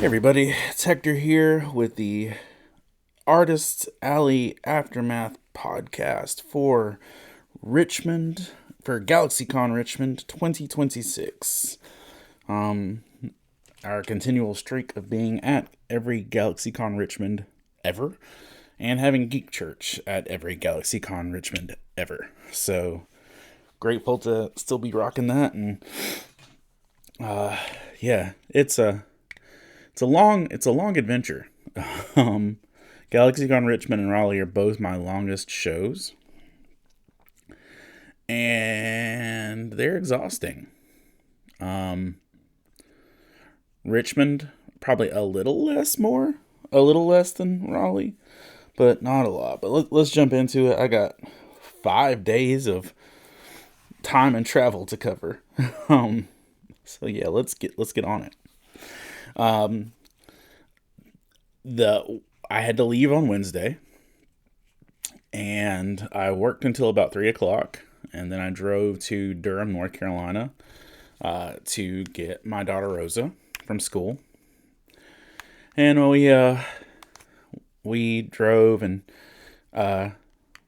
Hey everybody, it's Hector here with the Artists Alley Aftermath podcast for Richmond, for Galaxycon Richmond 2026. Our continual streak of being at every Galaxycon Richmond ever, and having Geek Church at every Galaxycon Richmond ever. So grateful to still be rocking that, and yeah, it's a long adventure. Galaxycon Richmond and Raleigh are both my longest shows, and they're exhausting. Richmond probably a little less than Raleigh, but not a lot. But let's jump into it. I got 5 days of time and travel to cover. So yeah, let's get on it. I had to leave on Wednesday, and I worked until about 3 o'clock, and then I drove to Durham, North Carolina, to get my daughter Rosa from school. And we drove, and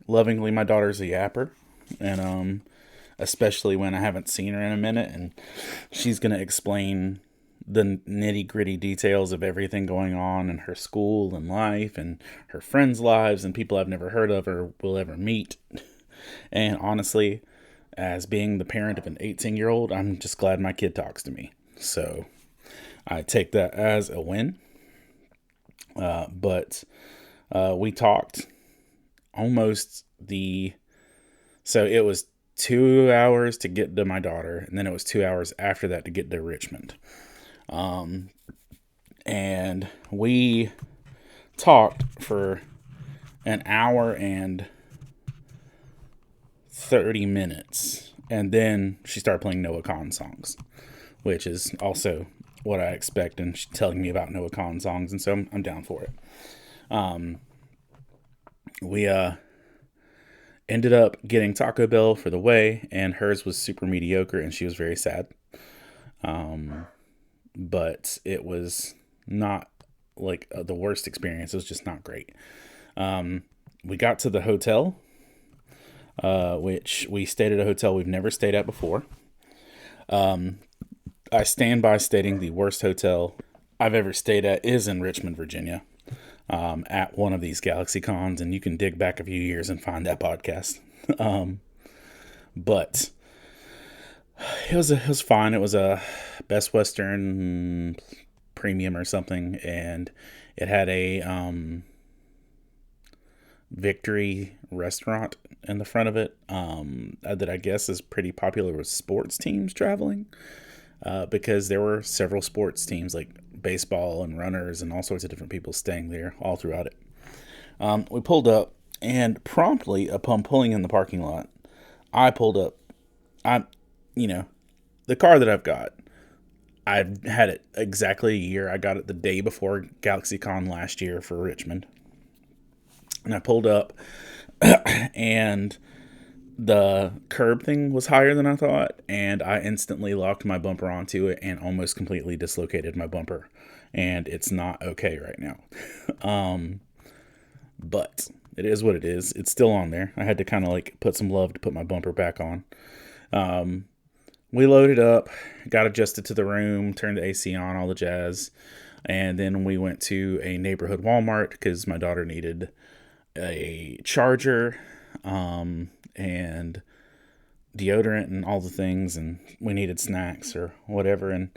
lovingly, my daughter's a yapper, and especially when I haven't seen her in a minute, and she's gonna explain the nitty-gritty details of everything going on in her school and life and her friends' lives and people I've never heard of or will ever meet. And honestly, as being the parent of an 18-year-old, I'm just glad my kid talks to me. So I take that as a win. But we talked so it was 2 hours to get to my daughter, and then it was 2 hours after that to get to Richmond. And we talked for an hour and 30 minutes. And then she started playing Noah Kahan songs, which is also what I expect. And she's telling me about Noah Kahan songs. And so I'm down for it. We ended up getting Taco Bell for the way, and hers was super mediocre, and she was very sad. But it was not like the worst experience. It was just not great. We got to the hotel, which we stayed at a hotel we've never stayed at before. I stand by stating the worst hotel I've ever stayed at is in Richmond, Virginia, at one of these Galaxycons, and you can dig back a few years and find that podcast. But it was fine. It was a Best Western premium or something, and it had a Victory restaurant in the front of it, that I guess is pretty popular with sports teams traveling, because there were several sports teams like baseball and runners and all sorts of different people staying there all throughout it. We pulled up, and promptly upon pulling in the parking lot, I pulled up. The car that I've got, I've had it exactly a year. I got it the day before Galaxycon last year for Richmond. And I pulled up, and the curb thing was higher than I thought, and I instantly locked my bumper onto it and almost completely dislocated my bumper. And it's not okay right now. But it is what it is. It's still on there. I had to kind of put some love to put my bumper back on. We loaded up, got adjusted to the room, turned the AC on, all the jazz. And then we went to a neighborhood Walmart because my daughter needed a charger, and deodorant and all the things. And we needed snacks or whatever. And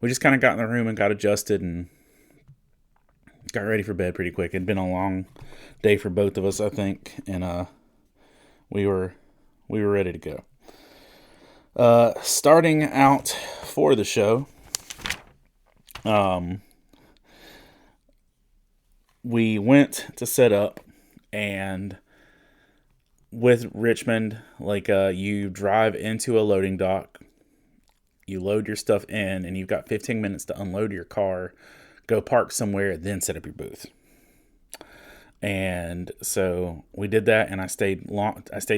we just kind of got in the room and got adjusted and got ready for bed pretty quick. It'd been a long day for both of us, I think. And we were ready to go. Starting out for the show, we went to set up, and with Richmond, you drive into a loading dock, you load your stuff in, and you've got 15 minutes to unload your car, go park somewhere, then set up your booth. And so we did that, and I stayed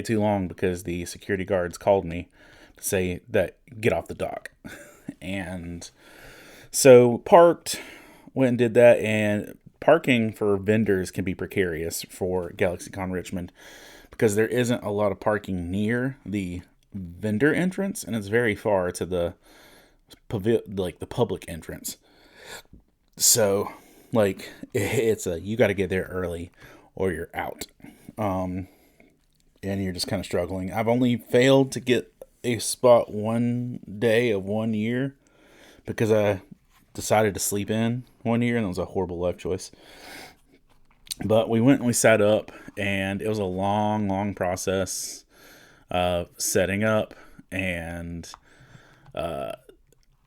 too long because the security guards called me to say that get off the dock. And so parked, went and did that, and parking for vendors can be precarious for Galaxycon Richmond because there isn't a lot of parking near the vendor entrance, and it's very far to the the public entrance. So, like, it's you got to get there early or you're out. And you're just kind of struggling. I've only failed to get a spot one day of 1 year because I decided to sleep in 1 year, and that was a horrible life choice. But we went and we sat up, and it was a long process of setting up, and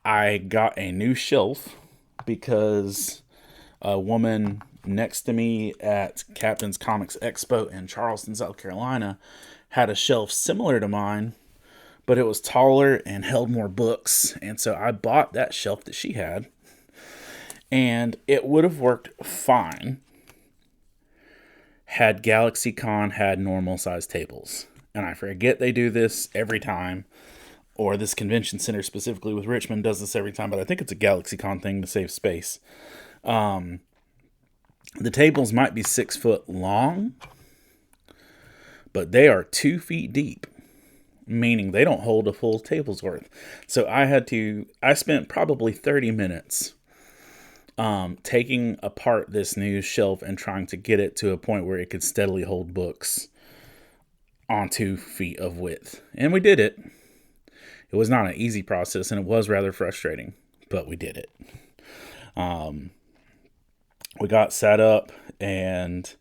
I got a new shelf because a woman next to me at Captain's Comics Expo in Charleston, South Carolina, had a shelf similar to mine, but it was taller and held more books. And so I bought that shelf that she had, and it would have worked fine had Galaxycon had normal size tables. And I forget they do this every time, or this convention center specifically with Richmond does this every time, but I think it's a Galaxycon thing to save space. The tables might be 6 foot long, but they are 2 feet deep, meaning they don't hold a full table's worth. So I spent probably 30 minutes taking apart this new shelf and trying to get it to a point where it could steadily hold books on 2 feet of width. And we did it. It was not an easy process, and it was rather frustrating, but we did it. We got set up, and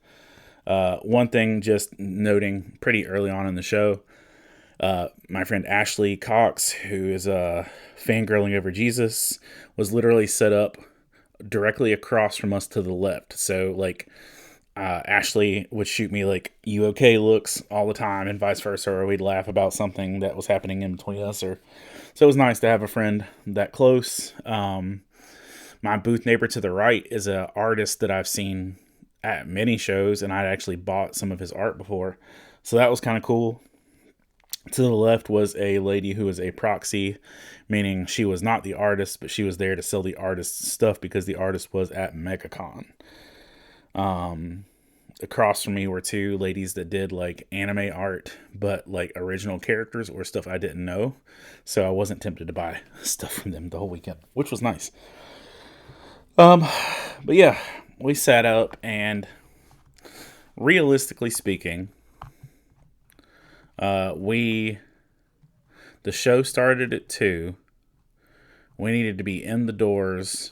one thing just noting pretty early on in the show, my friend Ashley Cox, who is fangirling over Jesus, was literally set up directly across from us to the left. So, like, Ashley would shoot me, like, "You okay?" looks all the time, and vice versa, or we'd laugh about something that was happening in between us. So it was nice to have a friend that close. My booth neighbor to the right is an artist that I've seen at many shows, and I'd actually bought some of his art before. So that was kind of cool. To the left was a lady who was a proxy, meaning she was not the artist, but she was there to sell the artist's stuff because the artist was at MegaCon. Across from me were two ladies that did like anime art, but like original characters or stuff I didn't know. So I wasn't tempted to buy stuff from them the whole weekend, which was nice. But yeah, we sat up, and realistically speaking, the show started at 2. We needed to be in the doors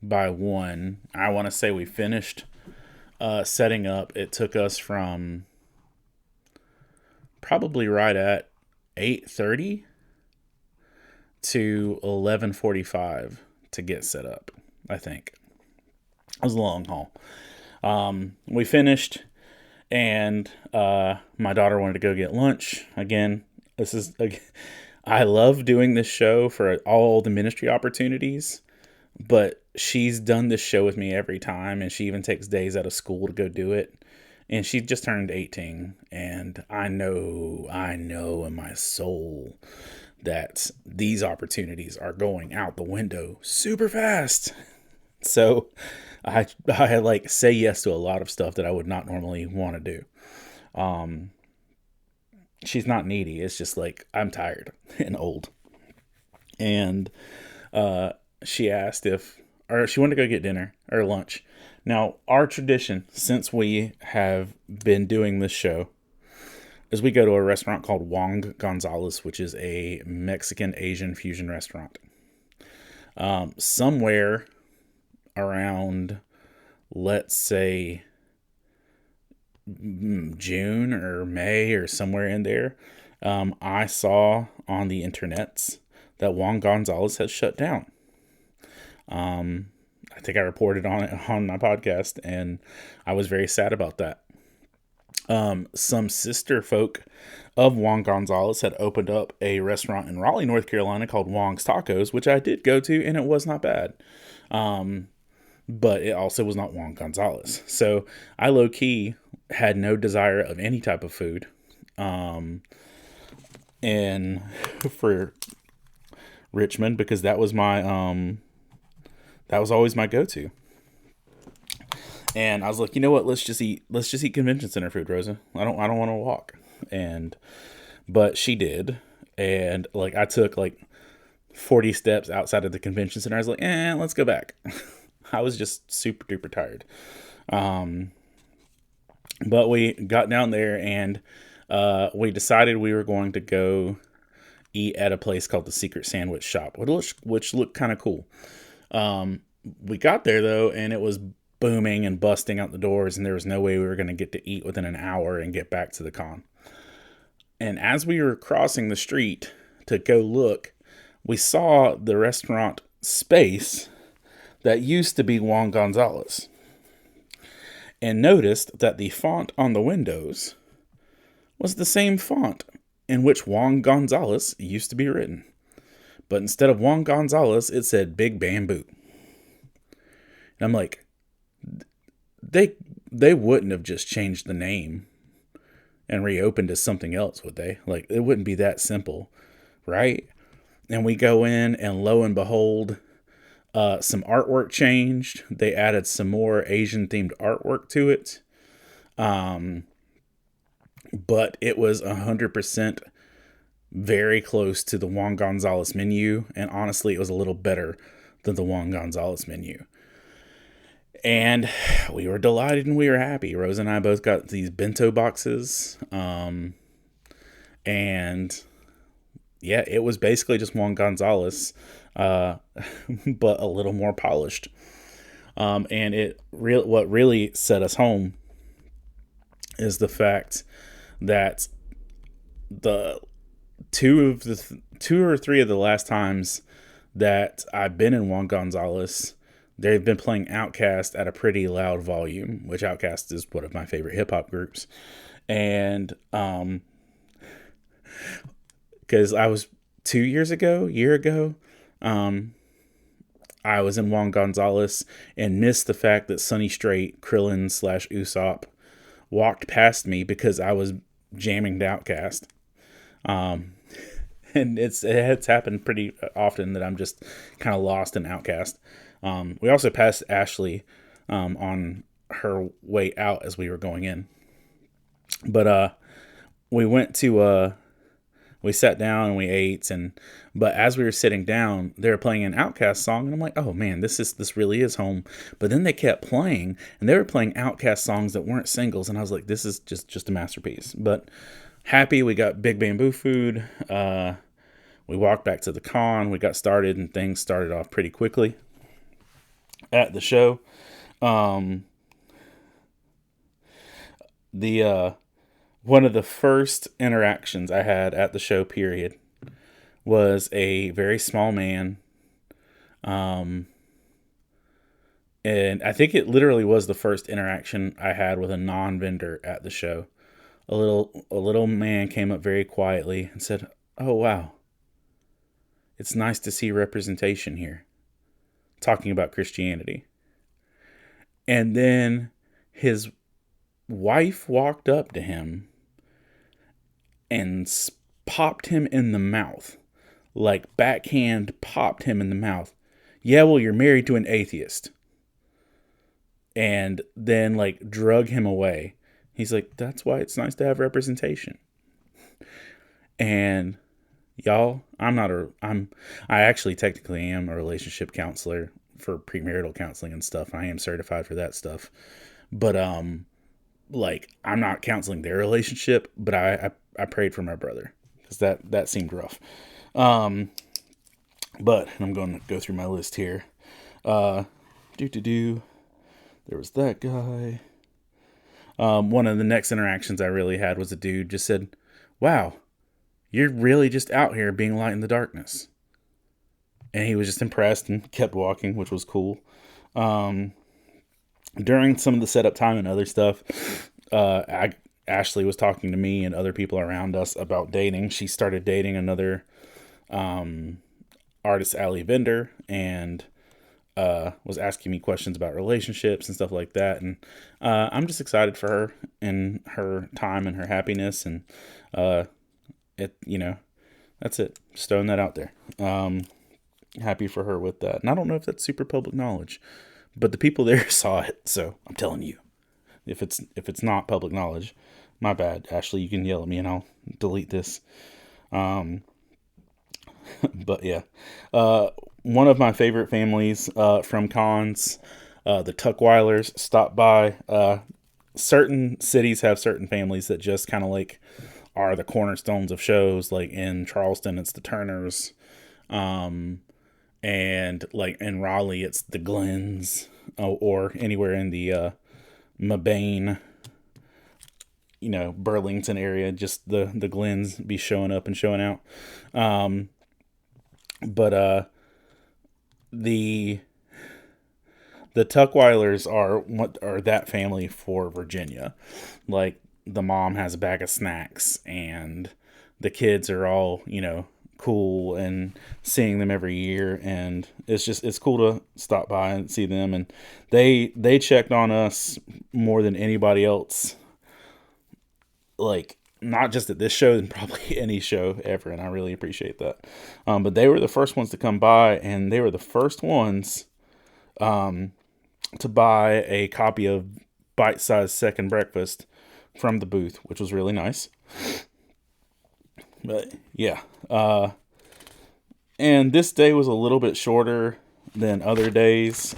by 1. I want to say we finished setting up. It took us from probably right at 8:30 to 11:45 to get set up, I think. It was a long haul. We finished, and my daughter wanted to go get lunch. Again, I love doing this show for all the ministry opportunities, but she's done this show with me every time, and she even takes days out of school to go do it. And she just turned 18, and I know in my soul that these opportunities are going out the window super fast. So I like say yes to a lot of stuff that I would not normally want to do. She's not needy. It's just like I'm tired and old. And she asked or she wanted to go get dinner or lunch. Now, our tradition, since we have been doing this show, is we go to a restaurant called Juan Gonzalez, which is a Mexican Asian fusion restaurant. Somewhere around, let's say, June or May or somewhere in there, I saw on the internets that Juan Gonzalez has shut down. I think I reported on it on my podcast, and I was very sad about that. Some sister folk of Juan Gonzalez had opened up a restaurant in Raleigh, North Carolina called Wong's Tacos, which I did go to, and it was not bad. But it also was not Juan Gonzalez. So I low-key had no desire of any type of food. And for Richmond, because that was my That was always my go-to. And I was like, you know what? Let's just eat convention center food, Rosa. I don't want to walk. And but she did, and like I took like 40 steps outside of the convention center. I was like, let's go back. I was just super duper tired. Um, but we got down there, and we decided we were going to go eat at a place called the Secret Sandwich Shop, which looked kind of cool. We got there though, and it was booming and busting out the doors, and there was no way we were going to get to eat within an hour and get back to the con. And as we were crossing the street to go look, we saw the restaurant space that used to be Juan Gonzalez, and noticed that the font on the windows was the same font in which Juan Gonzalez used to be written. But instead of Juan Gonzalez, it said Big Bamboo. And I'm like, they wouldn't have just changed the name and reopened as something else, would they? Like, it wouldn't be that simple, right? And we go in, and lo and behold, some artwork changed. They added some more Asian-themed artwork to it. But it was 100% very close to the Juan Gonzalez menu. And honestly, it was a little better than the Juan Gonzalez menu. And we were delighted and we were happy. Rose and I both got these bento boxes. And yeah, it was basically just Juan Gonzalez, but a little more polished. And what really set us home is the fact that the two or three of the last times that I've been in Juan Gonzalez, they've been playing Outkast at a pretty loud volume, which Outkast is one of my favorite hip hop groups. And, cause I was 2 years ago, I was in Juan Gonzalez and missed the fact that Sonny Strait, Krillin / Usopp walked past me because I was jamming to Outkast. And it's happened pretty often that I'm just kind of lost in Outkast. We also passed Ashley on her way out as we were going in. But we went to we sat down and we ate, but as we were sitting down, they were playing an Outkast song, and I'm like, oh man, this really is home. But then they kept playing, and they were playing Outkast songs that weren't singles, and I was like, this is just a masterpiece. But happy we got Big Bamboo food. We walked back to the con. We got started, and things started off pretty quickly at the show. One of the first interactions I had at the show, period, was a very small man. And I think it literally was the first interaction I had with a non-vendor at the show. A little man came up very quietly and said, "Oh, wow. It's nice to see representation here." Talking about Christianity. And then his wife walked up to him and popped him in the mouth. Like backhand popped him in the mouth. "Yeah, well, you're married to an atheist." And then like drug him away. He's like, "That's why it's nice to have representation." And y'all, I actually technically am a relationship counselor for premarital counseling and stuff. I am certified for that stuff. But like, I'm not counseling their relationship, but I prayed for my brother because that seemed rough. But I'm going to go through my list here. There was that guy. One of the next interactions I really had was a dude just said, "Wow, you're really just out here being light in the darkness." And he was just impressed and kept walking, which was cool. During some of the setup time and other stuff, Ashley was talking to me and other people around us about dating. She started dating another Artist Alley vendor and was asking me questions about relationships and stuff like that. And I'm just excited for her and her time and her happiness. And that's it. Just throwing that out there. happy for her with that. And I don't know if that's super public knowledge, but the people there saw it, so I'm telling you. If it's not public knowledge, my bad, Ashley. You can yell at me and I'll delete this. But yeah, one of my favorite families from cons, the Tuckwilers, stopped by. Certain cities have certain families that just kind of like are the cornerstones of shows. Like in Charleston, it's the Turners, and like in Raleigh, it's the Glens, or anywhere in the Mabane, Burlington area, just the Glens be showing up and showing out. But the Tuckwilers are that family for Virginia. Like the mom has a bag of snacks and the kids are all, cool, and seeing them every year, and it's cool to stop by and see them. And they checked on us more than anybody else, like not just at this show, and probably any show ever, and I really appreciate that. But they were the first ones to come by, and they were the first ones to buy a copy of Bite Size Second Breakfast from the booth, which was really nice. But yeah, and this day was a little bit shorter than other days,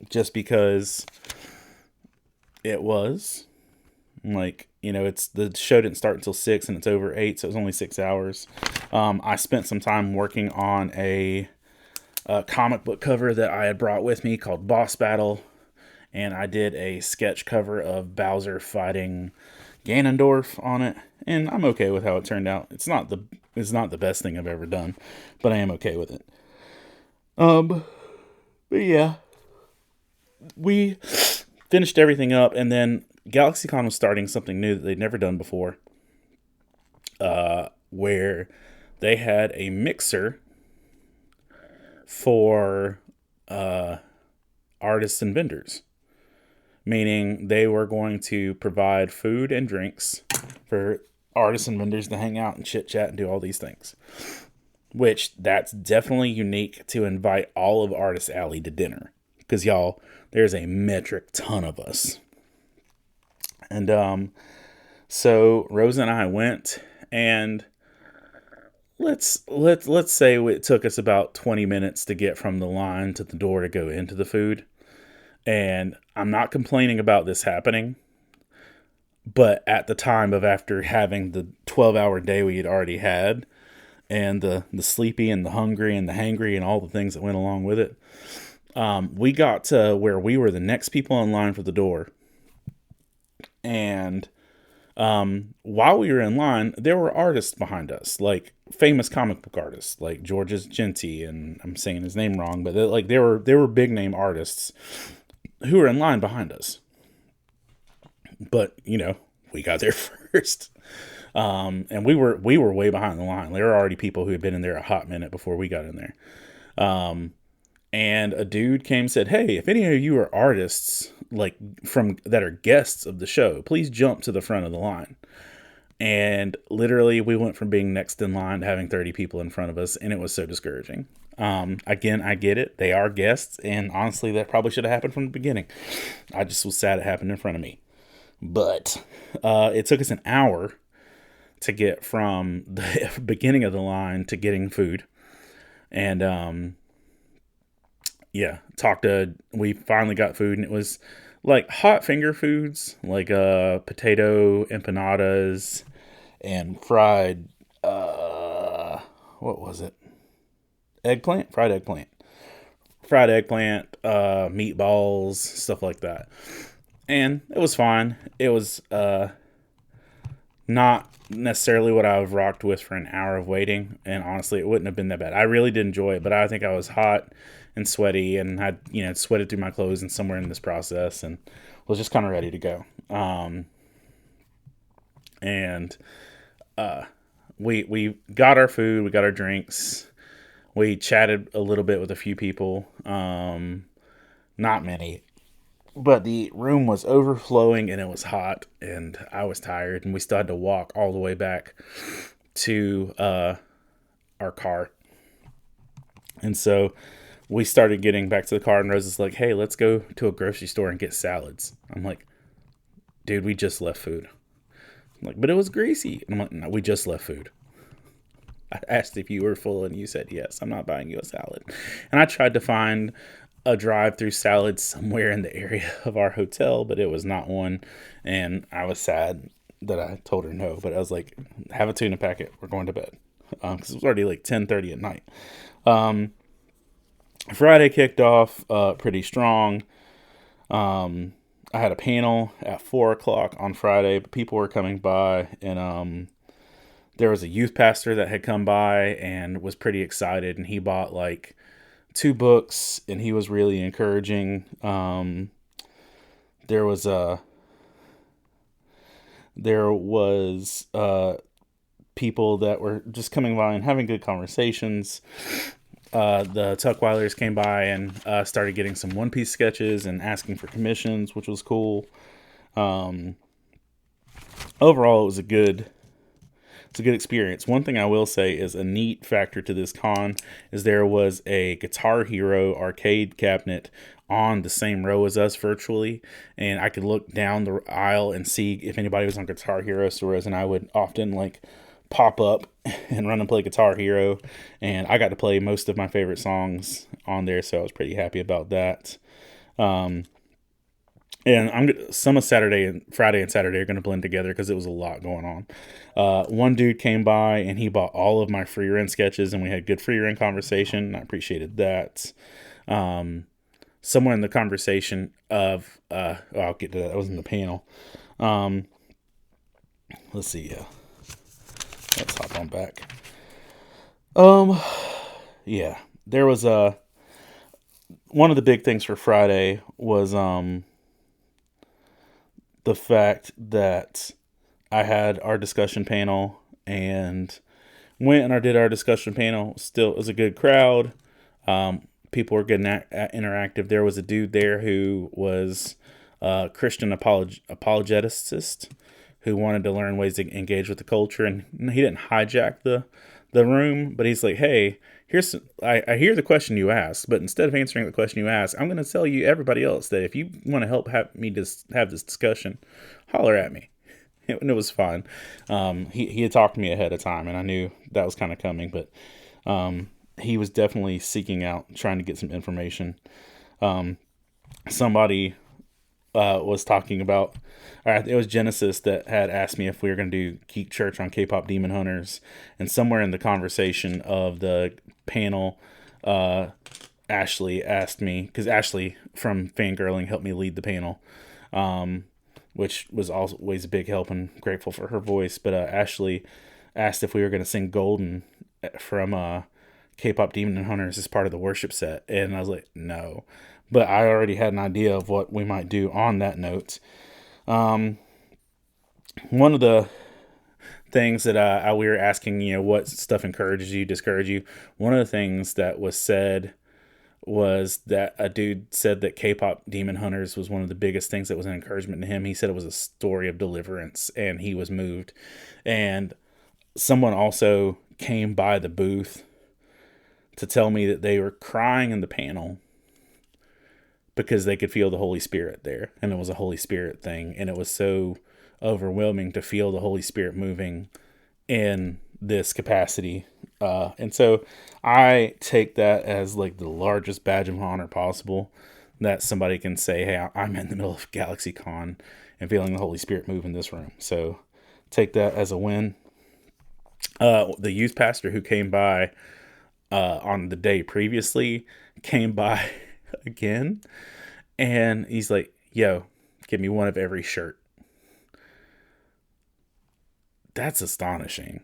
just because it was like, it's the show didn't start until 6 and it's over 8, so it was only 6 hours. I spent some time working on a comic book cover that I had brought with me called Boss Battle, and I did a sketch cover of Bowser fighting Ganondorf on it, and I'm okay with how it turned out. It's not the best thing I've ever done, but I am okay with it. But yeah, we finished everything up, and then Galaxycon was starting something new that they'd never done before, where they had a mixer for artists and vendors, meaning they were going to provide food and drinks for artists and vendors to hang out and chit chat and do all these things, which that's definitely unique to invite all of Artist Alley to dinner, because y'all, there's a metric ton of us. And so Rosa and I went, and let's say it took us about 20 minutes to get from the line to the door to go into the food. And I'm not complaining about this happening, but at the time of after having the 12-hour day we had already had, and the sleepy and the hungry and the hangry and all the things that went along with it, we got to where we were the next people in line for the door. And while we were in line, there were artists behind us, like famous comic book artists, like Georges Genty, and I'm saying his name wrong, but there were big name artists who were in line behind us. But we got there first, and we were way behind the line. There were already people who had been in there a hot minute before we got in there. And a dude came and said, "Hey, if any of you are artists, like that are guests of the show, please jump to the front of the line." And literally, we went from being next in line to having 30 people in front of us, and it was so discouraging. Again, I get it. They are guests, and honestly, that probably should have happened from the beginning. I just was sad it happened in front of me. But it took us an hour to get from the beginning of the line to getting food. And we finally got food, and it was like hot finger foods, like potato empanadas and fried what was it? Fried eggplant, meatballs, stuff like that. And it was fine. It was not necessarily what I have rocked with for an hour of waiting, and honestly, it wouldn't have been that bad. I really did enjoy it, but I think I was hot and sweaty, and had sweated through my clothes and somewhere in this process, and was just kind of ready to go. We got our food, we got our drinks, we chatted a little bit with a few people, not many. But the room was overflowing, and it was hot, and I was tired, and we still had to walk all the way back to our car. And so we started getting back to the car, and Rose is like, hey, let's go to a grocery store and get salads. I'm like, dude, we just left food. I'm like, but it was greasy. And I'm like, no, we just left food. I asked if you were full and you said yes. I'm not buying you a salad. And I tried to find a drive-through salad somewhere in the area of our hotel, but it was not one. And I was sad that I told her no. But I was like, have a tuna packet. We're going to bed. Because it was already like 10:30 at night. Friday kicked off pretty strong. I had a panel at 4 o'clock on Friday, but people were coming by, and there was a youth pastor that had come by and was pretty excited, and he bought like 2 books, and he was really encouraging. There was people that were just coming by and having good conversations. The Tuckwilers came by and started getting some One Piece sketches and asking for commissions, which was cool. Overall, it was a good experience. One thing I will say is a neat factor to this con is there was a Guitar Hero arcade cabinet on the same row as us virtually, and I could look down the aisle and see if anybody was on Guitar Hero. So Rose and I would often like pop up and run and play Guitar Hero, and I got to play most of my favorite songs on there, so I was pretty happy about that. And some of Saturday and Friday and Saturday are going to blend together because it was a lot going on. One dude came by and he bought all of my free rent sketches, and we had good free rent conversation, and I appreciated that. Somewhere in the conversation of I'll get to that. I was in the panel. Let's see. Let's hop on back. Yeah, there was one of the big things for Friday was the fact that I had our discussion panel and went and I did our discussion panel. Still, it was a good crowd. People were getting interactive. There was a dude there who was a Christian apologeticist who wanted to learn ways to engage with the culture, and he didn't hijack the room, but he's like, hey, I hear the question you asked, but instead of answering the question you asked, I'm going to tell you everybody else that if you want to help me just have this discussion, holler at me. And it was fun. He had talked to me ahead of time, and I knew that was kind of coming, but he was definitely seeking out, trying to get some information. Somebody was talking about, it was Genesis that had asked me if we were going to do Geek Church on K-pop Demon Hunters, and somewhere in the conversation of the panel, Ashley asked me, because Ashley from Fangirling helped me lead the panel, which was always a big help, and grateful for her voice, but Ashley asked if we were going to sing Golden from K-pop Demon Hunters as part of the worship set, and I was like, no. But I already had an idea of what we might do on that note. One of the things that we were asking, what stuff encourages you, discourages you. One of the things that was said was that a dude said that K-pop Demon Hunters was one of the biggest things that was an encouragement to him. He said it was a story of deliverance, and he was moved. And someone also came by the booth to tell me that they were crying in the panel because they could feel the Holy Spirit there, and it was a Holy Spirit thing, and it was so overwhelming to feel the Holy Spirit moving in this capacity. And so I take that as like the largest badge of honor possible, that somebody can say, hey, I'm in the middle of Galaxycon and feeling the Holy Spirit move in this room. So take that as a win. The youth pastor who came by on the day previously came by again, and he's like, yo, give me one of every shirt. That's astonishing.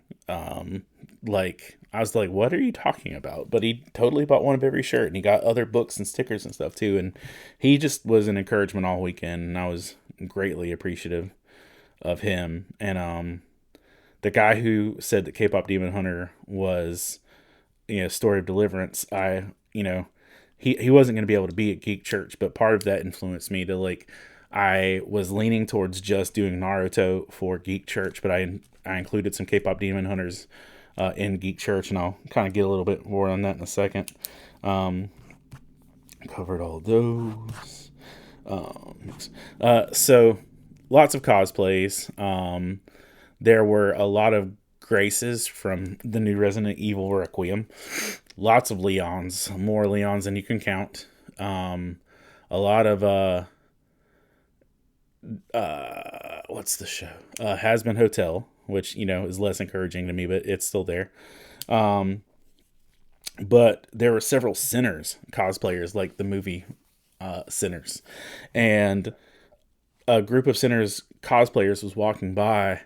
Like, I was like, what are you talking about? But he totally bought one of every shirt, and he got other books and stickers and stuff too, and he just was an encouragement all weekend, and I was greatly appreciative of him. And the guy who said that K-pop Demon Hunter was, story of deliverance, he wasn't going to be able to be at Geek Church, but part of that influenced me to, like, I was leaning towards just doing Naruto for Geek Church, but I included some K-pop Demon Hunters in Geek Church, and I'll kind of get a little bit more on that in a second. Covered all those. So lots of cosplays. There were a lot of Graces from the new Resident Evil Requiem. Lots of Leons, more Leons than you can count. A lot of what's the show? Has-Been Hotel, which is less encouraging to me, but it's still there. But there were several Sinners cosplayers, like the movie Sinners, and a group of Sinners cosplayers was walking by,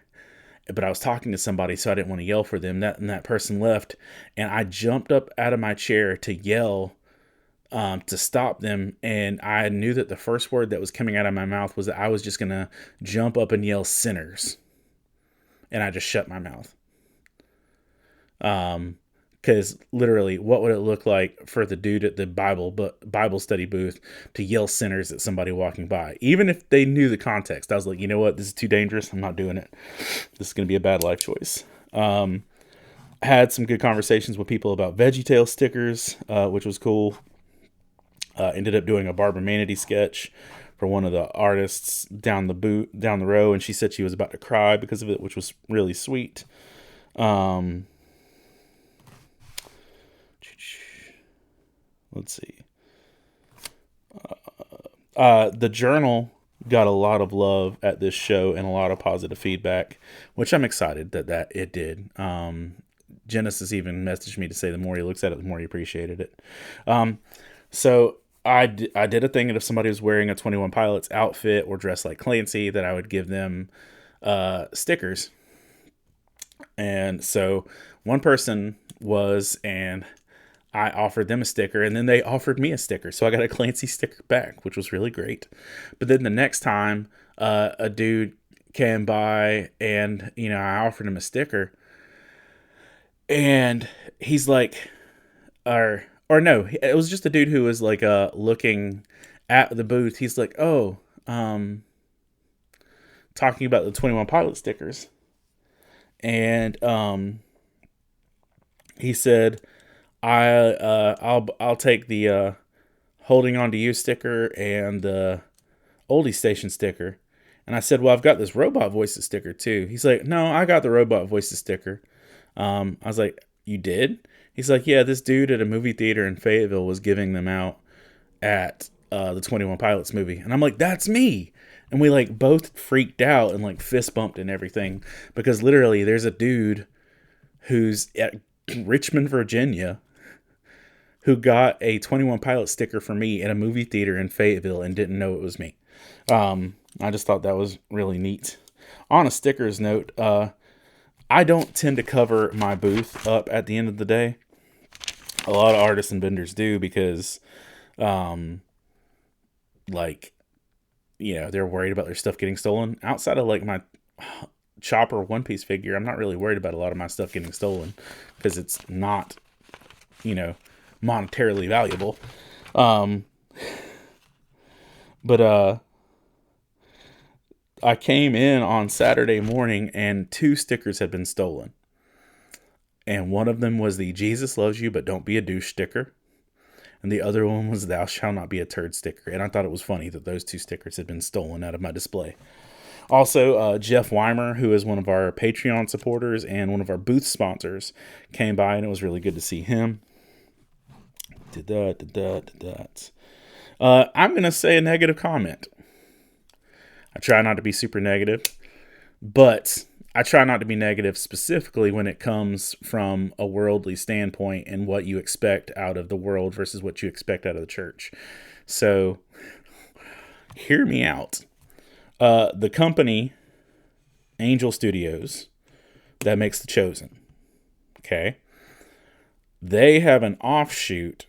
but I was talking to somebody, so I didn't want to yell for them. That person left, and I jumped up out of my chair to yell to stop them. And I knew that the first word that was coming out of my mouth was that I was just going to jump up and yell sinners. And I just shut my mouth. Because literally, what would it look like for the dude at the Bible study booth to yell sinners at somebody walking by? Even if they knew the context, I was like, you know what? This is too dangerous. I'm not doing it. This is going to be a bad life choice. Had some good conversations with people about VeggieTale stickers, which was cool. Ended up doing a Barbara Manity sketch for one of the artists down the row, and she said she was about to cry because of it, which was really sweet. Let's see. The journal got a lot of love at this show and a lot of positive feedback, which I'm excited that it did. Genesis even messaged me to say the more he looks at it, the more he appreciated it. So I did a thing that if somebody was wearing a 21 Pilots outfit or dressed like Clancy, that I would give them stickers. And so one person was, and I offered them a sticker, and then they offered me a sticker. So I got a Clancy sticker back, which was really great. But then the next time a dude came by and, I offered him a sticker, and he's like, or no, it was just a dude who was like looking at the booth. He's like, oh, talking about the 21 Pilot stickers. And he said, I'll take the holding on to you sticker and the oldie station sticker. And I said, well, I've got this robot voices sticker too. He's like, no, I got the robot voices sticker. I was like, you did? He's like, yeah, this dude at a movie theater in Fayetteville was giving them out at the 21 Pilots movie. And I'm like, that's me. And we like both freaked out and like fist bumped and everything, because literally there's a dude who's at Richmond, Virginia, who got a 21 Pilot sticker for me at a movie theater in Fayetteville and didn't know it was me. I just thought that was really neat. On a stickers note, I don't tend to cover my booth up at the end of the day. A lot of artists and vendors do, because, they're worried about their stuff getting stolen. Outside of like my Chopper One Piece figure, I'm not really worried about a lot of my stuff getting stolen, because it's not, monetarily valuable. But I came in on Saturday morning and 2 stickers had been stolen. And one of them was the Jesus loves you, but don't be a douche sticker. And the other one was thou shalt not be a turd sticker. And I thought it was funny that those 2 stickers had been stolen out of my display. Also, Jeff Weimer, who is one of our Patreon supporters and one of our booth sponsors, came by, and it was really good to see him. I'm going to say a negative comment. I try not to be super negative, but I try not to be negative specifically when it comes from a worldly standpoint and what you expect out of the world versus what you expect out of the church. So, hear me out. The company, Angel Studios, that makes The Chosen, okay? They have an offshoot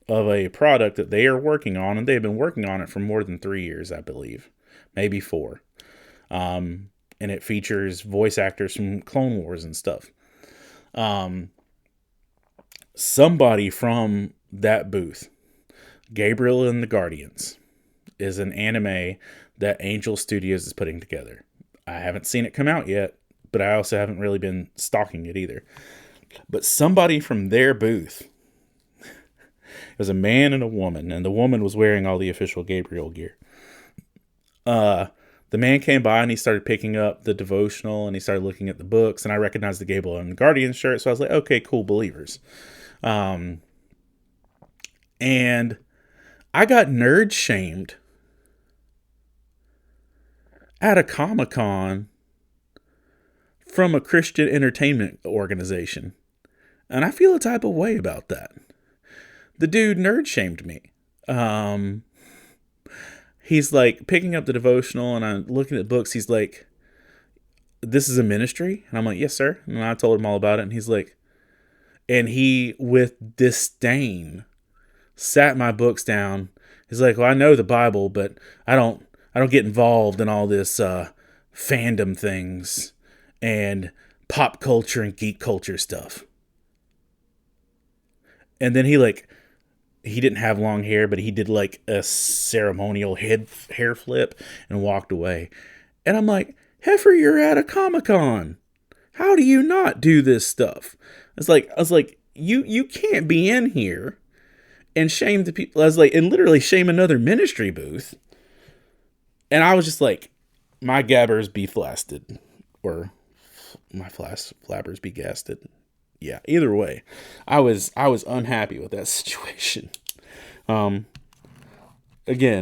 of a product that they are working on, and they've been working on it for more than 3 years, I believe. Maybe 4. And it features voice actors from Clone Wars and stuff. Somebody from that booth, Gabriel and the Guardians, is an anime that Angel Studios is putting together. I haven't seen it come out yet, but I also haven't really been stalking it either. But somebody from their booth, it was a man and a woman, and the woman was wearing all the official Gabriel gear. The man came by and he started picking up the devotional and he started looking at the books, and I recognized the Gabriel and the Guardian shirt, so I was like, okay, cool, believers. And I got nerd shamed at a Comic-Con from a Christian entertainment organization. And I feel a type of way about that. The dude nerd shamed me. He's like picking up the devotional and I'm looking at books. He's like, this is a ministry? And I'm like, yes, sir. And I told him all about it. And he's like, and he, with disdain, sat my books down. He's like, well, I know the Bible, but I don't get involved in all this fandom things and pop culture and geek culture stuff. And then he didn't have long hair, but he did like a ceremonial hair flip and walked away. And I'm like, Heifer, you're at a Comic-Con. How do you not do this stuff? I was like, you can't be in here and shame the people. I was like, and literally shame another ministry booth. And I was just like, my gabbers be flasted, or my flabbers be gasted. Yeah, either way, I was unhappy with that situation. Again,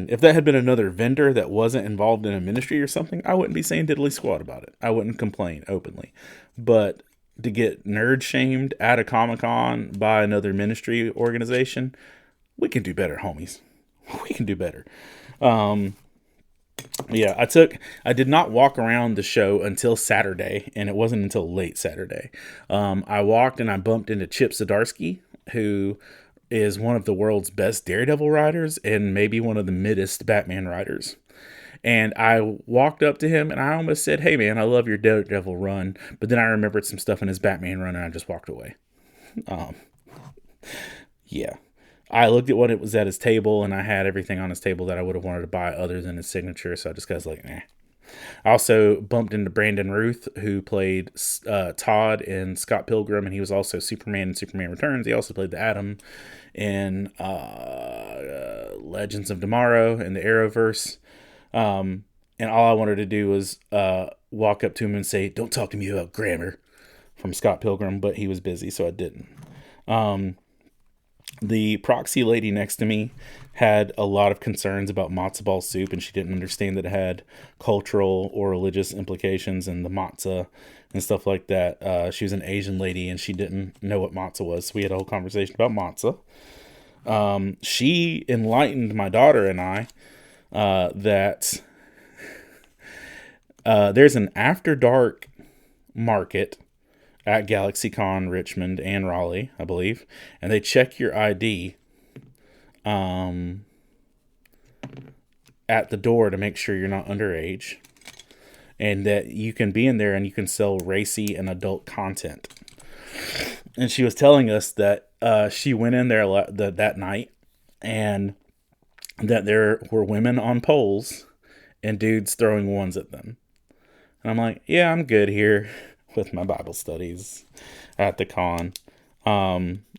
if that had been another vendor that wasn't involved in a ministry or something, I wouldn't be saying diddly squat about it. I wouldn't complain openly. But to get nerd shamed at a Comic-Con by another ministry organization, we can do better, homies. We can do better. Yeah, I did not walk around the show until Saturday, and it wasn't until late Saturday. I walked and I bumped into Chip Zdarsky, who is one of the world's best Daredevil writers and maybe one of the middest Batman writers. And I walked up to him and I almost said, hey man, I love your Daredevil run. But then I remembered some stuff in his Batman run and I just walked away. Yeah. I looked at what it was at his table and I had everything on his table that I would have wanted to buy other than his signature. So I just was like, nah. I also bumped into Brandon Ruth, who played Todd in Scott Pilgrim, and he was also Superman in Superman Returns. He also played the Atom in Legends of Tomorrow in the Arrowverse. And all I wanted to do was walk up to him and say, don't talk to me about grammar, from Scott Pilgrim, but he was busy, so I didn't. The proxy lady next to me had a lot of concerns about matzo ball soup, and she didn't understand that it had cultural or religious implications and the matzah and stuff like that. She was an Asian lady, and she didn't know what matzah was, so we had a whole conversation about matzah. She enlightened my daughter and I that there's an after dark market at Galaxycon Richmond and Raleigh, I believe, and they check your ID at the door to make sure you're not underage, and that you can be in there and you can sell racy and adult content. And she was telling us that she went in there that night, and that there were women on poles and dudes throwing ones at them. And I'm like, yeah, I'm good here with my Bible studies at the con,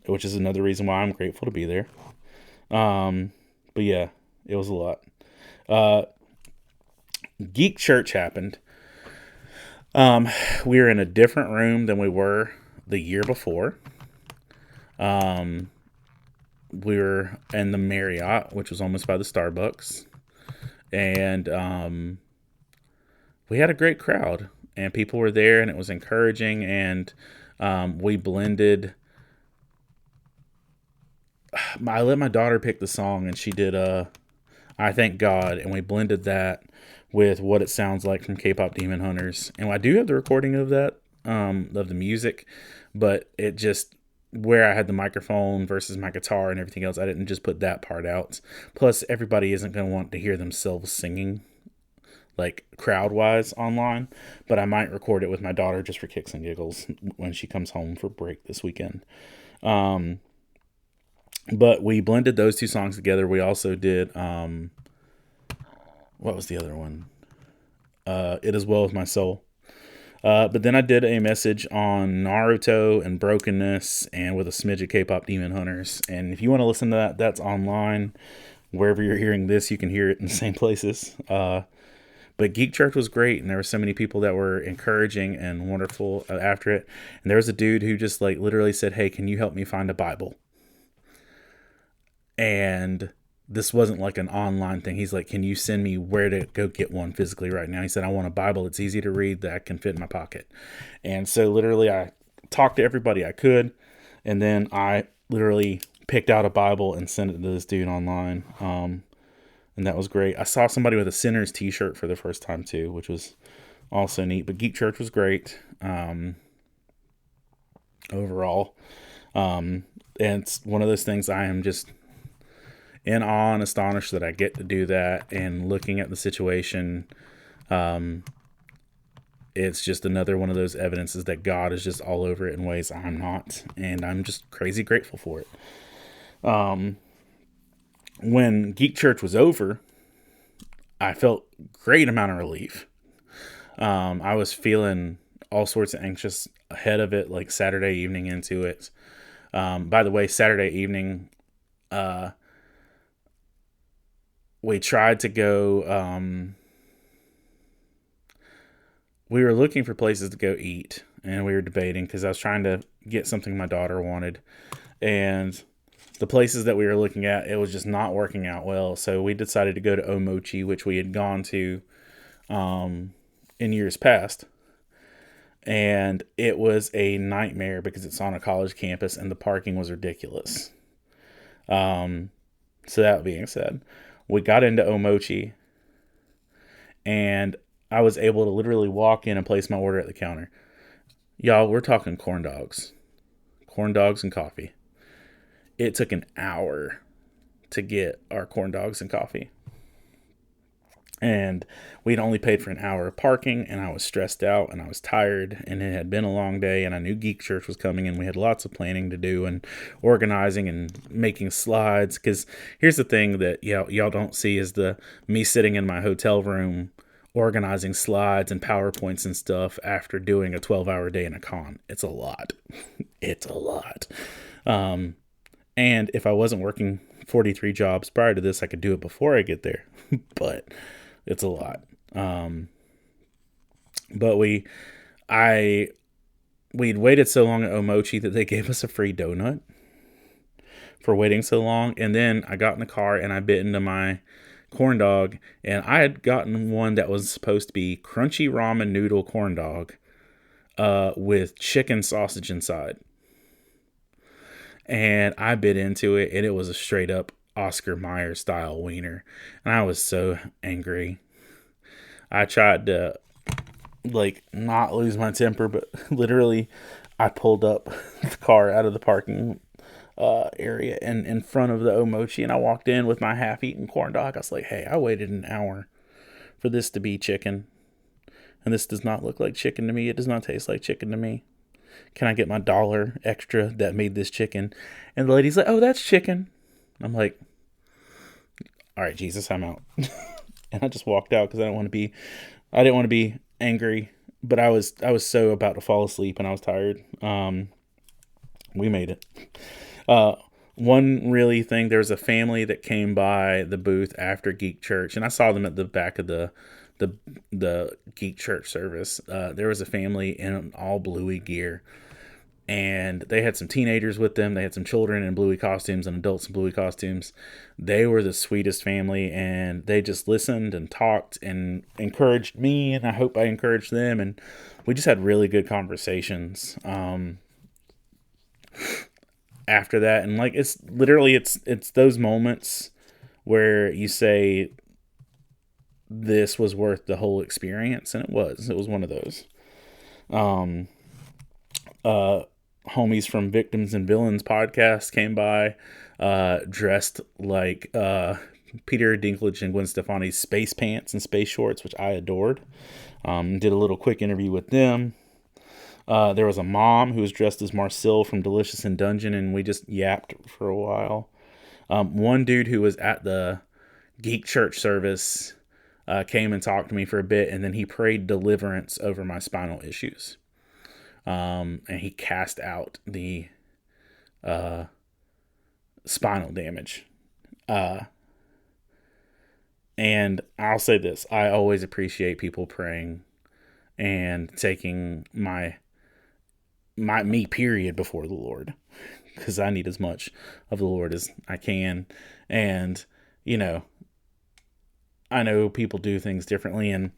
which is another reason why I'm grateful to be there. But yeah, it was a lot. Geek Church happened. We were in a different room than we were the year before. We were in the Marriott, which was almost by the Starbucks. And we had a great crowd. And people were there, and it was encouraging, and we blended. I let my daughter pick the song, and she did I Thank God, and we blended that with What It Sounds Like from K-Pop Demon Hunters. And I do have the recording of that, of the music, but it just, where I had the microphone versus my guitar and everything else, I didn't just put that part out. Plus, everybody isn't going to want to hear themselves singing, like crowd-wise online, but I might record it with my daughter just for kicks and giggles when she comes home for break this weekend. But we blended those two songs together. We also did, what was the other one? It Is Well With My Soul. But then I did a message on Naruto and brokenness and with a smidge of K-pop Demon Hunters. And if you want to listen to that, that's online. Wherever you're hearing this, you can hear it in the same places. But Geek Church was great, and there were so many people that were encouraging and wonderful after it. And there was a dude who just like literally said, "Hey, can you help me find a Bible?" And this wasn't like an online thing. He's like, "Can you send me where to go get one physically right now?" He said, "I want a Bible that's easy to read that I can fit in my pocket." And so literally I talked to everybody I could, and then I literally picked out a Bible and sent it to this dude online. And that was great. I saw somebody with a Sinners t-shirt for the first time too, which was also neat. But Geek Church was great overall. And it's one of those things I am just in awe and astonished that I get to do that. And looking at the situation, it's just another one of those evidences that God is just all over it in ways I'm not. And I'm just crazy grateful for it. When Geek Church was over, I felt great amount of relief. I was feeling all sorts of anxious ahead of it, like Saturday evening into it. By the way, Saturday evening, we tried to go, we were looking for places to go eat, and we were debating because I was trying to get something my daughter wanted. And the places that we were looking at, it was just not working out well. So we decided to go to Omochi, which we had gone to in years past. And it was a nightmare because it's on a college campus and the parking was ridiculous. So that being said, we got into Omochi and I was able to literally walk in and place my order at the counter. Y'all, we're talking corn dogs and coffee. It took an hour to get our corn dogs and coffee. And we'd only paid for an hour of parking, and I was stressed out and I was tired, and it had been a long day, and I knew Geek Church was coming, and we had lots of planning to do and organizing and making slides. Because here's the thing that y'all don't see is me sitting in my hotel room organizing slides and PowerPoints and stuff after doing a 12-hour day in a con. It's a lot. It's a lot. And if I wasn't working 43 jobs prior to this, I could do it before I get there. But it's a lot. But we'd waited so long at Omochi that they gave us a free donut for waiting so long. And then I got in the car and I bit into my corn dog, and I had gotten one that was supposed to be crunchy ramen noodle corn dog with chicken sausage inside. And I bit into it, and it was a straight up Oscar Mayer style wiener. And I was so angry. I tried to not lose my temper, but literally I pulled up the car out of the parking area and in front of the Omochi, and I walked in with my half-eaten corn dog. I was like, "Hey, I waited an hour for this to be chicken, and this does not look like chicken to me. It does not taste like chicken to me. Can I get my $1 extra that made this chicken?" And the lady's like, "Oh, that's chicken." I'm like, "All right, Jesus, I'm out." And I just walked out because I didn't want to be angry, but I was so about to fall asleep and I was tired. We made it. One really thing, there was a family that came by the booth after Geek Church, and I saw them at the back of the Geek Church service. There was a family in all bluey gear, and they had some teenagers with them. They had some children in bluey costumes and adults in bluey costumes. They were the sweetest family, and they just listened and talked and encouraged me, and I hope I encouraged them, and we just had really good conversations after that. And it's literally it's those moments where you say this was worth the whole experience, and it was one of those. Homies from Victims and Villains podcast came by, dressed like Peter Dinklage and Gwen Stefani's space pants and space shorts, which I adored. Did a little quick interview with them. There was a mom who was dressed as Marcel from Delicious in Dungeon, and we just yapped for a while. One dude who was at the Geek Church service came and talked to me for a bit, and then he prayed deliverance over my spinal issues. And he cast out the spinal damage. And I'll say this, I always appreciate people praying and taking my me period before the Lord, because I need as much of the Lord as I can. And, you know, I know people do things differently, and,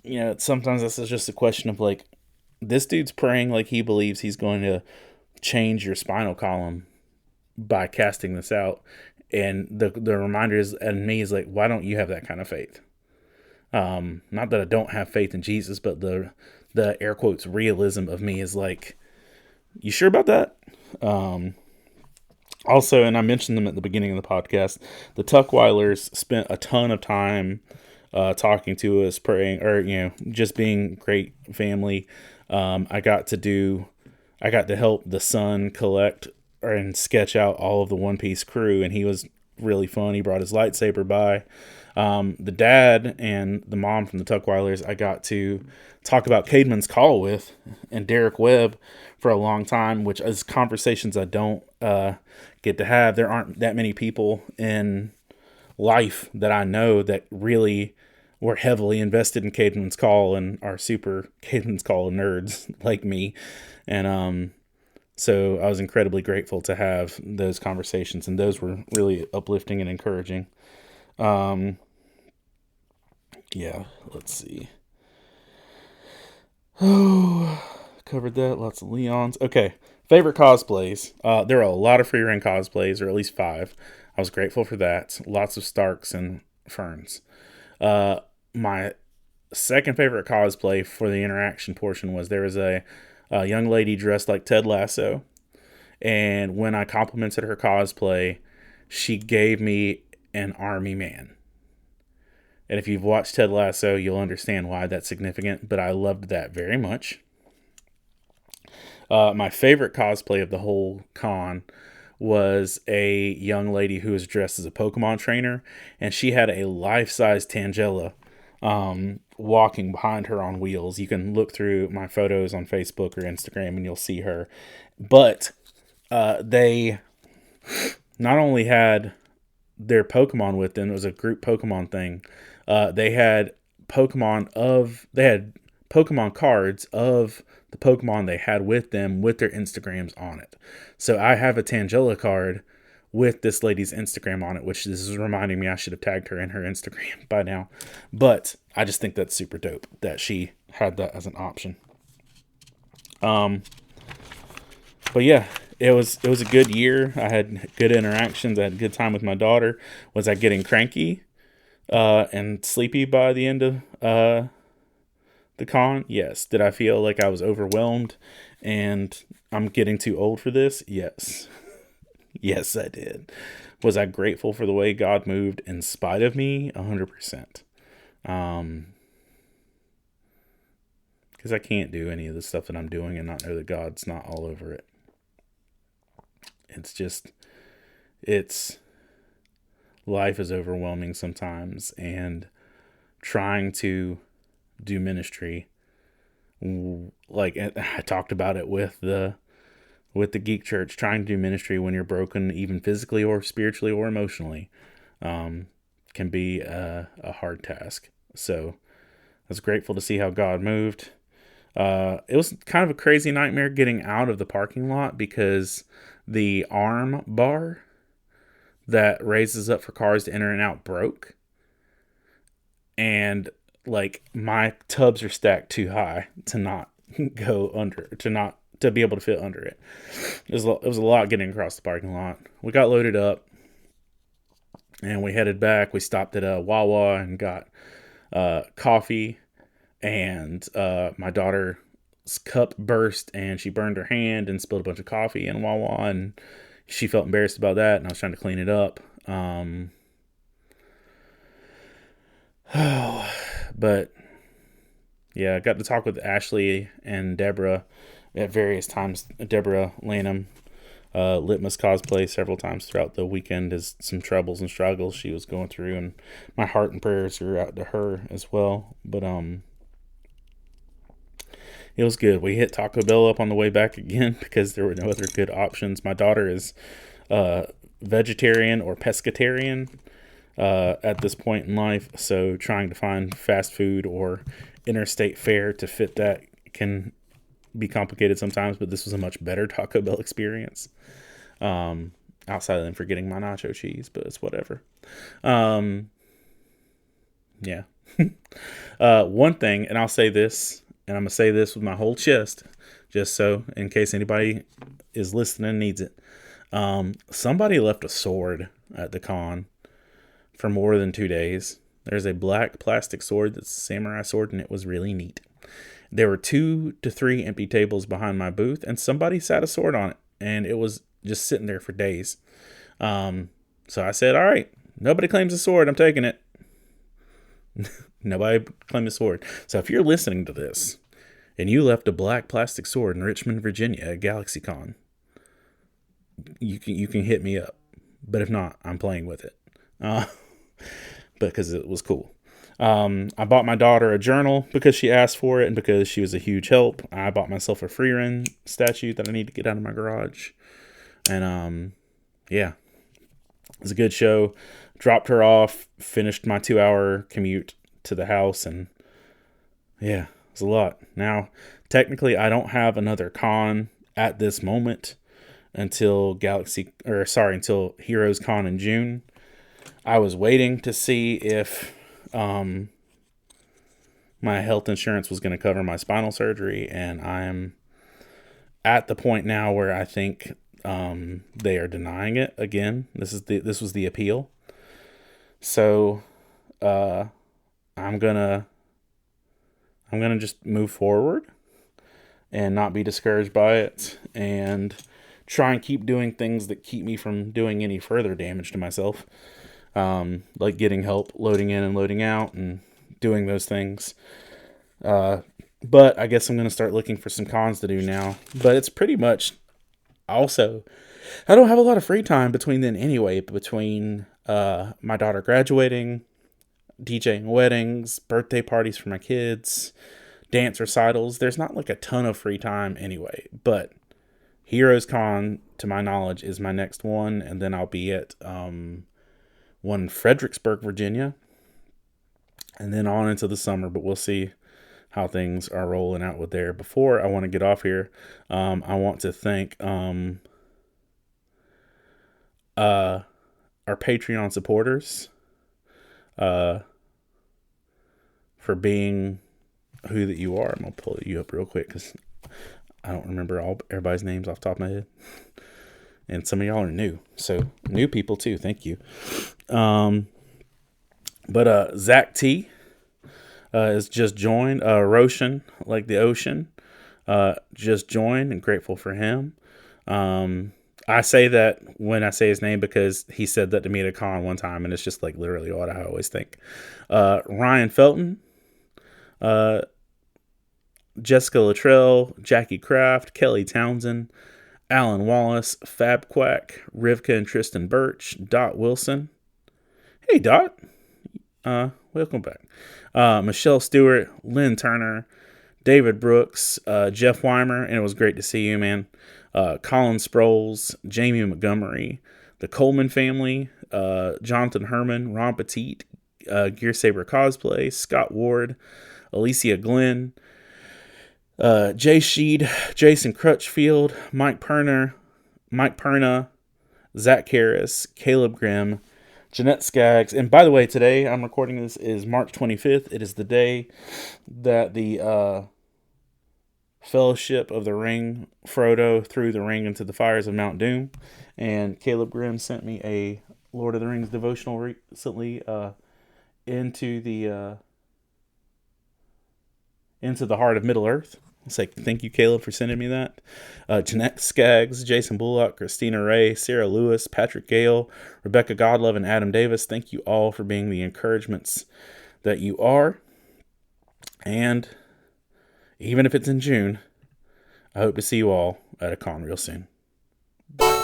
you know, sometimes this is just a question of like, this dude's praying like he believes he's going to change your spinal column by casting this out. And the reminder is, and me is like, why don't you have that kind of faith? Not that I don't have faith in Jesus, but the air quotes realism of me is like, you sure about that? Also, and I mentioned them at the beginning of the podcast, the Tuckweilers spent a ton of time talking to us, praying, or, you know, just being great family. I got to help the son collect and sketch out all of the One Piece crew, and he was really fun. He brought his lightsaber by. The dad and the mom from the Tuckweilers, I got to talk about Caedmon's Call with, and Derek Webb for a long time, which is conversations I don't get to have. There aren't that many people in life that I know that really were heavily invested in Caedmon's Call and are super Caedmon's Call nerds like me. And so I was incredibly grateful to have those conversations, and those were really uplifting and encouraging. Yeah, let's see. Oh, covered that. Lots of Leons. Okay, favorite cosplays. There are a lot of free rank cosplays, or at least 5. I was grateful for that. Lots of Starks and Ferns. My second favorite cosplay for the interaction portion was there was a young lady dressed like Ted Lasso, and when I complimented her cosplay, she gave me an army man. And if you've watched Ted Lasso, you'll understand why that's significant, but I loved that very much. My favorite cosplay of the whole con was a young lady who was dressed as a Pokemon trainer, and she had a life-size Tangela walking behind her on wheels. You can look through my photos on Facebook or Instagram and you'll see her. But they not only had their Pokemon with them, it was a group Pokemon thing. They had Pokemon cards of the Pokemon they had with them with their Instagrams on it. So I have a Tangela card with this lady's Instagram on it, which this is reminding me I should have tagged her in her Instagram by now. But I just think that's super dope that she had that as an option. But yeah, it was a good year. I had good interactions. I had a good time with my daughter. Was I getting cranky and sleepy by the end of the con? Yes. Did I feel like I was overwhelmed and I'm getting too old for this? Yes. Yes, I did. Was I grateful for the way God moved in spite of me? 100%. Because I can't do any of the stuff that I'm doing and not know that God's not all over it. Life is overwhelming sometimes, and trying to do ministry, like I talked about it with the Geek Church, trying to do ministry when you're broken, even physically or spiritually or emotionally, can be a hard task. So I was grateful to see how God moved. It was kind of a crazy nightmare getting out of the parking lot because the arm bar that raises up for cars to enter and out broke. And like my tubs are stacked too high to not go under, to be able to fit under it. It was a lot getting across the parking lot. We got loaded up and we headed back. We stopped at a Wawa and got coffee, and my daughter's cup burst and she burned her hand and spilled a bunch of coffee in Wawa, and she felt embarrassed about that, and I was trying to clean it up. But yeah, I got to talk with Ashley and Deborah at various times. Deborah Lanham, Litmus cosplay several times throughout the weekend as some troubles and struggles she was going through, and my heart and prayers are out to her as well. But it was good. We hit Taco Bell up on the way back again because there were no other good options. My daughter is vegetarian or pescatarian at this point in life, so trying to find fast food or interstate fare to fit that can be complicated sometimes, but this was a much better Taco Bell experience. Outside of them forgetting my nacho cheese, but it's whatever. Yeah. One thing, and I'll say this, and I'm going to say this with my whole chest, just so in case anybody is listening and needs it. Somebody left a sword at the con for more than 2 days. There's a black plastic sword that's a samurai sword, and it was really neat. There were 2 to 3 empty tables behind my booth, and somebody sat a sword on it, and it was just sitting there for days. So I said, all right, nobody claims the sword. I'm taking it. Nobody claimed the sword. So if you're listening to this and you left a black plastic sword in Richmond, Virginia at Galaxycon, you can hit me up. But if not, I'm playing with it. Because it was cool. I bought my daughter a journal because she asked for it and because she was a huge help. I bought myself a Freeran statue that I need to get out of my garage. And yeah, it was a good show. Dropped her off, finished my 2-hour commute to the house, and yeah, it was a lot. Now, technically, I don't have another con at this moment until until Heroes Con in June. I was waiting to see if my health insurance was going to cover my spinal surgery, and I'm at the point now where I think they are denying it again. This was the appeal. So I'm gonna just move forward and not be discouraged by it, and try and keep doing things that keep me from doing any further damage to myself. Like getting help loading in and loading out and doing those things. But I guess I'm going to start looking for some cons to do now. But it's pretty much also, I don't have a lot of free time between then anyway, between my daughter graduating, DJing weddings, birthday parties for my kids, dance recitals. There's not like a ton of free time anyway. But Heroes Con, to my knowledge, is my next one. And then I'll be at one in Fredericksburg, Virginia. And then on into the summer. But we'll see how things are rolling out with there. Before I want to get off here, I want to thank our Patreon supporters for being who that you are. I'm going to pull you up real quick because I don't remember everybody's names off the top of my head. And some of y'all are new. So, new people too. Thank you. But Zach T has just joined. Roshan, like the ocean, just joined, and grateful for him. I say that when I say his name because he said that to me at a con one time, and it's just like literally what I always think. Ryan Felton, Jessica Luttrell, Jackie Kraft, Kelly Townsend, Alan Wallace, Fab Quack, Rivka and Tristan Birch, Dot Wilson. Hey, Dot. Welcome back. Michelle Stewart, Lynn Turner, David Brooks, Jeff Weimer, and it was great to see you, man. Colin Sproles, Jamie Montgomery, the Coleman family, Jonathan Herman, Ron Petit, Gear Saber Cosplay, Scott Ward, Alicia Glenn, Jay Sheed, Jason Crutchfield, Mike Perna, Zach Harris, Caleb Grimm, Jeanette Skaggs. And by the way, today I'm recording this is March 25th. It is the day that the Fellowship of the Ring, Frodo threw the ring into the fires of Mount Doom. And Caleb Grimm sent me a Lord of the Rings devotional recently into the heart of Middle Earth. It's like, thank you, Caleb, for sending me that. Jeanette Skaggs, Jason Bullock, Christina Ray, Sarah Lewis, Patrick Gale, Rebecca Godlove, and Adam Davis. Thank you all for being the encouragements that you are. And even if it's in June, I hope to see you all at a con real soon. Bye.